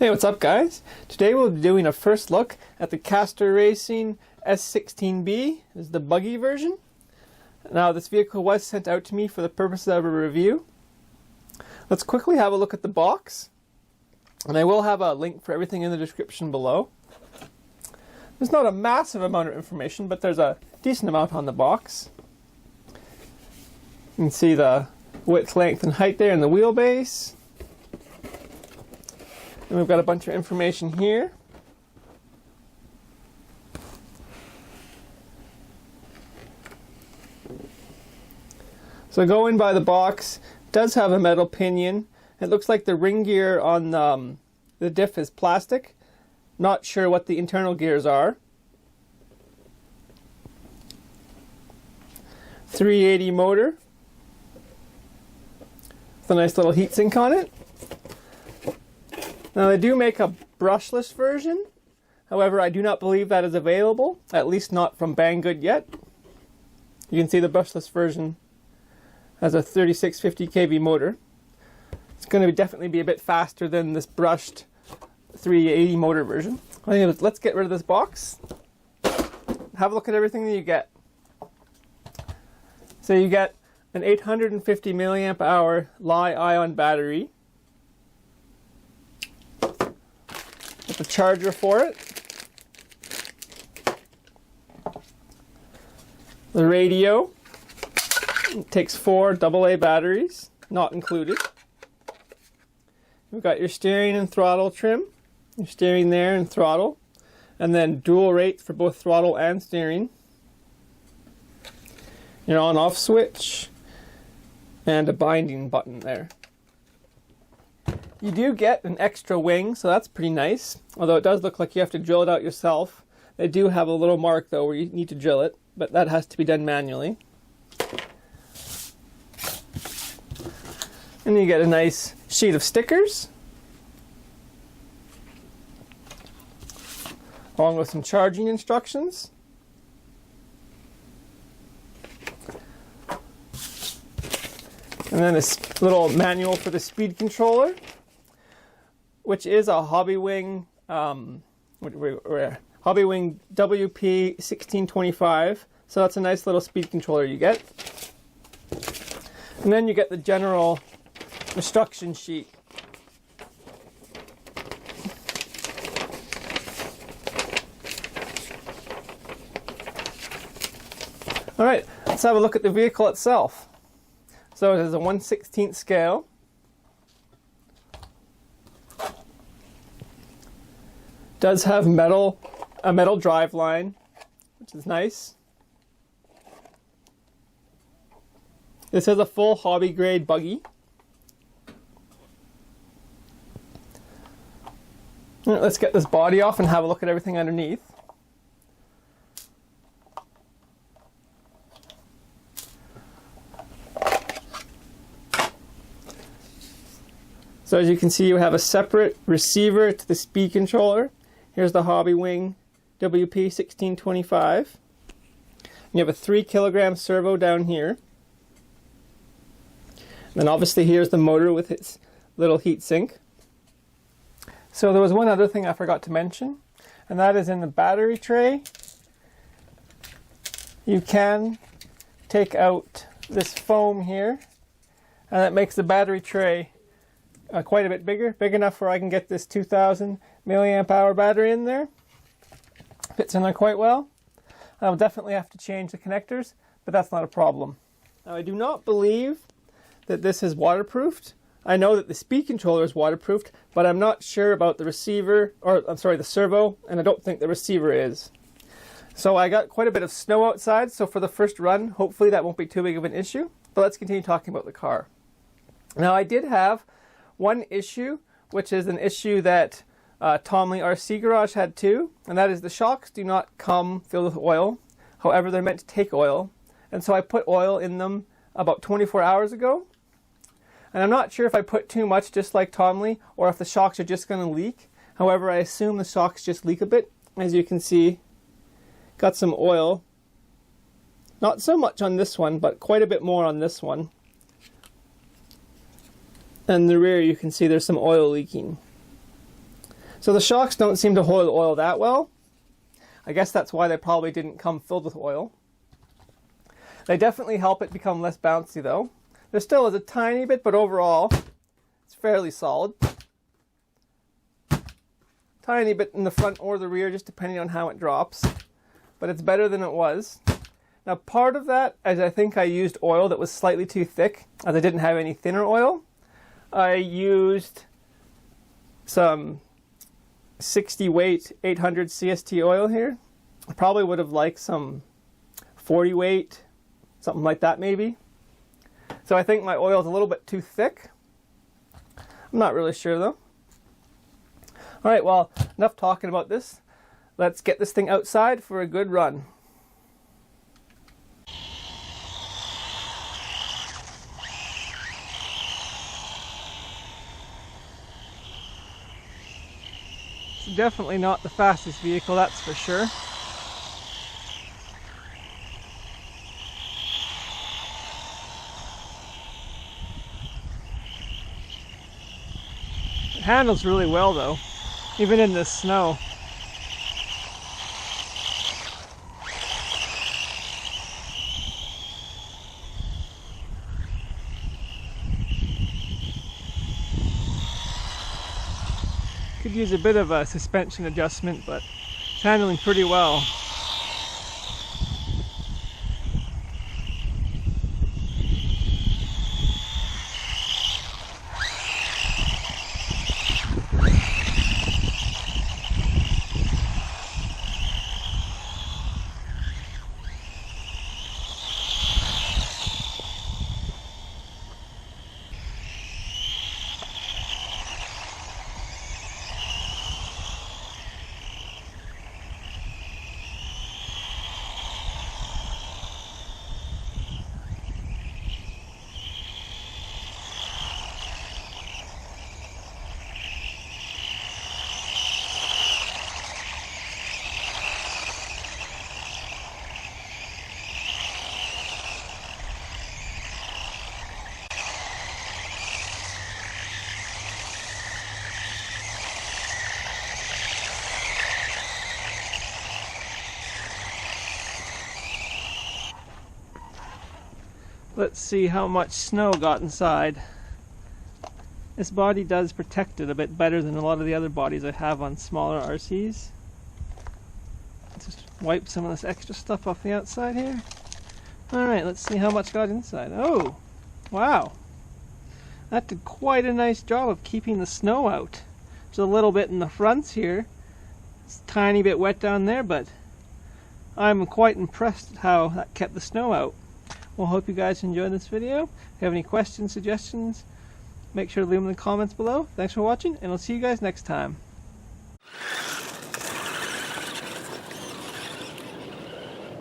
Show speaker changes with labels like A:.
A: Hey, what's up guys? Today we'll be doing a first look at the Caster Racing S16B. This is the buggy version. Now this vehicle was sent out to me for the purpose of a review. Let's quickly have a look at the box. And I will have a link for everything in the description below. There's not a massive amount of information, but there's a decent amount on the box. You can see the width, length, and height there, and the wheelbase. And we've got a bunch of information here. So going by the box, it does have a metal pinion. It looks like the ring gear on the diff is plastic. Not sure what the internal gears are. 380 motor. With a nice little heatsink on it. Now they do make a brushless version. However, I do not believe that is available, at least not from Banggood yet. You can see the brushless version has a 3650 kV motor. It's going to definitely be a bit faster than this brushed 380 motor version. Anyways, let's get rid of this box. Have a look at everything that you get. So you get an 850 milliamp hour Li-ion battery. With the charger for it. The radio. It takes 4 AA batteries, not included. You've got your steering and throttle trim. Your steering there and throttle. And then dual rates for both throttle and steering. Your on-off switch. And a binding button there. You do get an extra wing, so that's pretty nice. Although it does look like you have to drill it out yourself. They do have a little mark though where you need to drill it, but that has to be done manually. And you get a nice sheet of stickers. Along with some charging instructions. And then this little manual for the speed controller, which is a Hobbywing Hobbywing WP1625. So that's a nice little speed controller you get. And then you get the general instruction sheet. All right, let's have a look at the vehicle itself. So it is a 1/16 scale. Does have a metal driveline, which is nice. This is a full hobby grade buggy. Right, let's get this body off and have a look at everything underneath. So as you can see, you have a separate receiver to the speed controller. Here's the Hobbywing WP1625. You have a 3 kilogram servo down here. And then obviously here's the motor with its little heat sink. So there was one other thing I forgot to mention, and that is in the battery tray. You can take out this foam here, and that makes the battery tray quite a bit bigger, big enough where I can get this 2000 milliamp hour battery in there. Fits in there quite well. I'll definitely have to change the connectors, but that's not a problem. Now I do not believe that this is waterproofed. I know that the speed controller is waterproofed, but I'm not sure about the receiver, or I'm sorry, the servo, and I don't think the receiver is. So I got quite a bit of snow outside, so for the first run, hopefully that won't be too big of an issue. But let's continue talking about the car. Now I did have one issue, which is an issue that Tom Lee RC Garage had too, and that is the shocks do not come filled with oil. However, they're meant to take oil, and so I put oil in them about 24 hours ago. And I'm not sure if I put too much, just like Tom Lee, or if the shocks are just going to leak. However, I assume the shocks just leak a bit. As you can see, got some oil. Not so much on this one, but quite a bit more on this one. And the rear, you can see there's some oil leaking. So the shocks don't seem to hold oil that well. I guess that's why they probably didn't come filled with oil. They definitely help it become less bouncy though. There still is a tiny bit, but overall it's fairly solid. Tiny bit in the front or the rear, just depending on how it drops. But it's better than it was. Now part of that is I think I used oil that was slightly too thick, as I didn't have any thinner oil. I used some 60 weight 800 CST oil here. I probably would have liked some 40 weight, something like that maybe. So I think my oil is a little bit too thick. I'm not really sure though. Alright, well, enough talking about this. Let's get this thing outside for a good run. It's definitely not the fastest vehicle, that's for sure. It handles really well though, even in this snow. Could use a bit of a suspension adjustment, but it's handling pretty well. Let's see how much snow got inside. This body does protect it a bit better than a lot of the other bodies I have on smaller RCs. Just wipe some of this extra stuff off the outside here. Alright, let's see how much got inside. Oh, wow. That did quite a nice job of keeping the snow out. Just a little bit in the fronts here. It's a tiny bit wet down there, but I'm quite impressed at how that kept the snow out. Well, hope you guys enjoyed this video. If you have any questions, suggestions, make sure to leave them in the comments below. Thanks for watching, and I'll see you guys next time.